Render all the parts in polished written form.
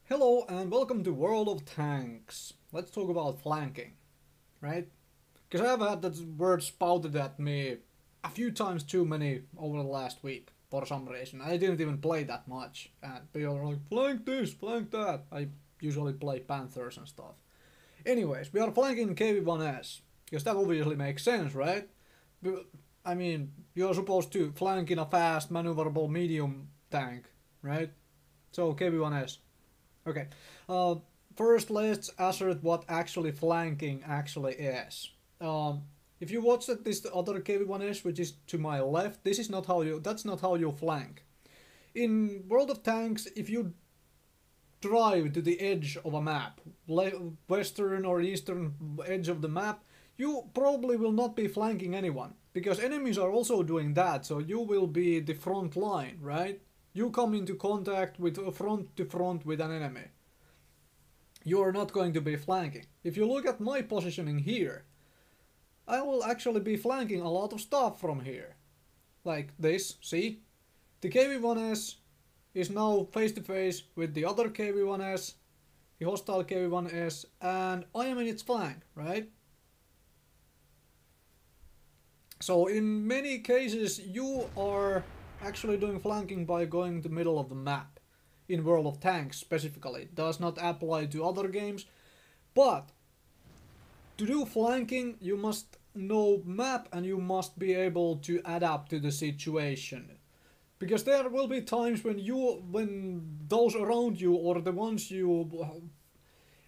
Hello and welcome to World of Tanks. Let's talk about flanking, right? Because I've had that word spouted at me a few times too many over the last week for some reason. I didn't even play that much, and people are like, flank this, flank that. I usually play Panthers and stuff. Anyways, we are flanking KV-1S, because that obviously makes sense, right? I mean, you're supposed to flank in a fast, maneuverable medium tank, right? So KV-1S. Okay. Uh, First, let's assert what actually flanking actually is. If you watch this other KV-1S, which is to my left, this is not how you. That's not how you flank. In World of Tanks, if you drive to the edge of a map, western or eastern edge of the map, you probably will not be flanking anyone because enemies are also doing that. So you will be the front line, right? You come into contact with front to front with an enemy. You are not going to be flanking. If you look at my positioning here, I will actually be flanking a lot of stuff from here. Like this, see? The KV-1S is now face to face with the other KV-1S, the hostile KV-1S, and I am in its flank, right? So in many cases you are actually doing flanking by going to the middle of the map. In World of Tanks specifically. It does not apply to other games, but to do flanking you must know map and you must be able to adapt to the situation. Because there will be times when those around you or the ones you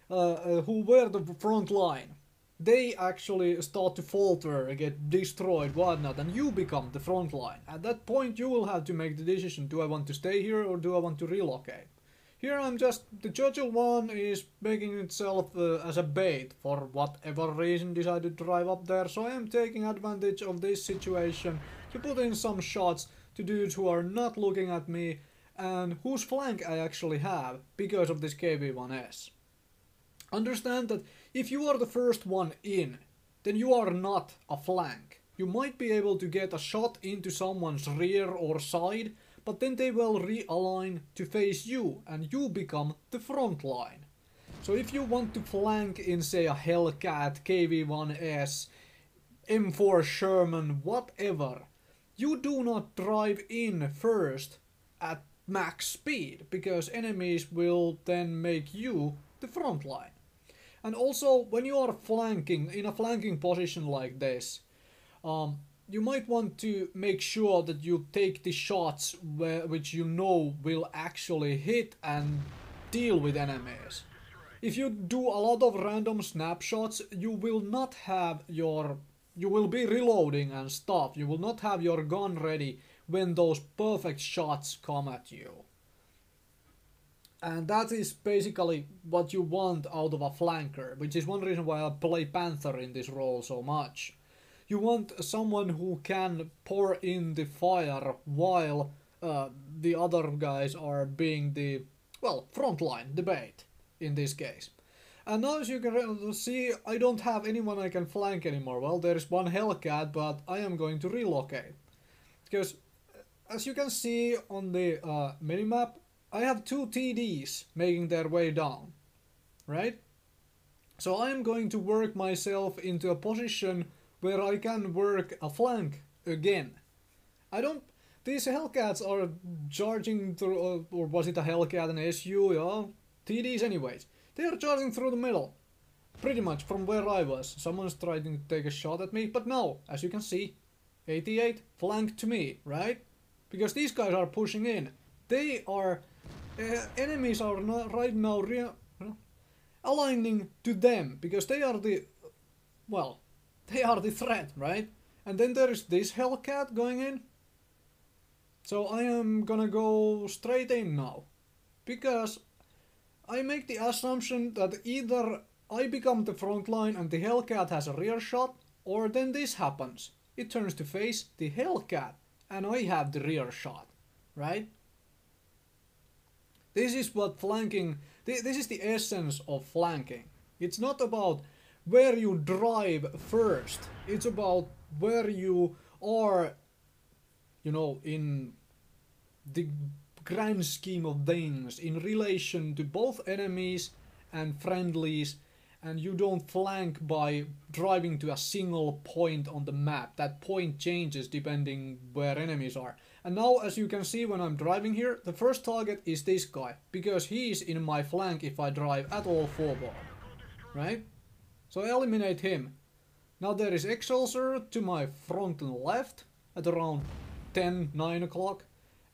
who were the front line, they actually start to falter, get destroyed, whatnot, and you become the front line. At that point you will have to make the decision, do I want to stay here or do I want to relocate? Here I'm just, the Churchill one is making itself as a bait for whatever reason decided to drive up there, so I am taking advantage of this situation to put in some shots to dudes who are not looking at me and whose flank I actually have because of this KV-1S. Understand that if you are the first one in, then you are not a flank. You might be able to get a shot into someone's rear or side, but then they will realign to face you and you become the front line. So if you want to flank in say a Hellcat, KV-1S, M4 Sherman, whatever, you do not drive in first at max speed because enemies will then make you the front line. And also, when you are flanking, in a flanking position like this, you might want to make sure that you take the shots which you know will actually hit and deal with enemies. If you do a lot of random snapshots, you will not have your... You will be reloading and stuff. You will not have your gun ready when those perfect shots come at you. And that is basically what you want out of a flanker, which is one reason why I play Panther in this role so much. You want someone who can pour in the fire while the other guys are being the, well, frontline, the bait, in this case. And now as you can see, I don't have anyone I can flank anymore. Well, there is one Hellcat, but I am going to relocate. Because, as you can see on the minimap, I have two TDs making their way down, right? So I am going to work myself into a position where I can work a flank again. I don't... These Hellcats are charging through... or was it a Hellcat, an SU, yeah? TDs anyways. They are charging through the middle. Pretty much from where I was. Someone's trying to take a shot at me, but no, as you can see, 88 flank to me, right? Because these guys are pushing in. They are... enemies are not right now aligning to them, because they are the... well, they are the threat, right? And then there is this Hellcat going in. So I am gonna go straight in now. Because I make the assumption that either I become the front line and the Hellcat has a rear shot, or then this happens. It turns to face the Hellcat and I have the rear shot, right? This is what flanking, this is the essence of flanking. It's not about where you drive first, it's about where you are, you know, in the grand scheme of things in relation to both enemies and friendlies, and you don't flank by driving to a single point on the map. That point changes depending where enemies are. And now, as you can see when I'm driving here, the first target is this guy, because he's in my flank if I drive at all forward, right? So I eliminate him. Now there is Excelsior to my front and left at around 9 o'clock.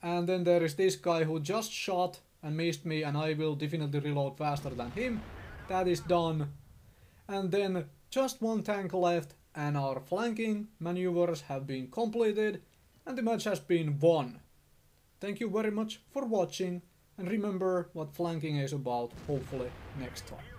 And then there is this guy who just shot and missed me, and I will definitely reload faster than him. That is done. And then just one tank left, and our flanking maneuvers have been completed, and the match has been won. Thank you very much for watching, and remember what flanking is about, hopefully next time.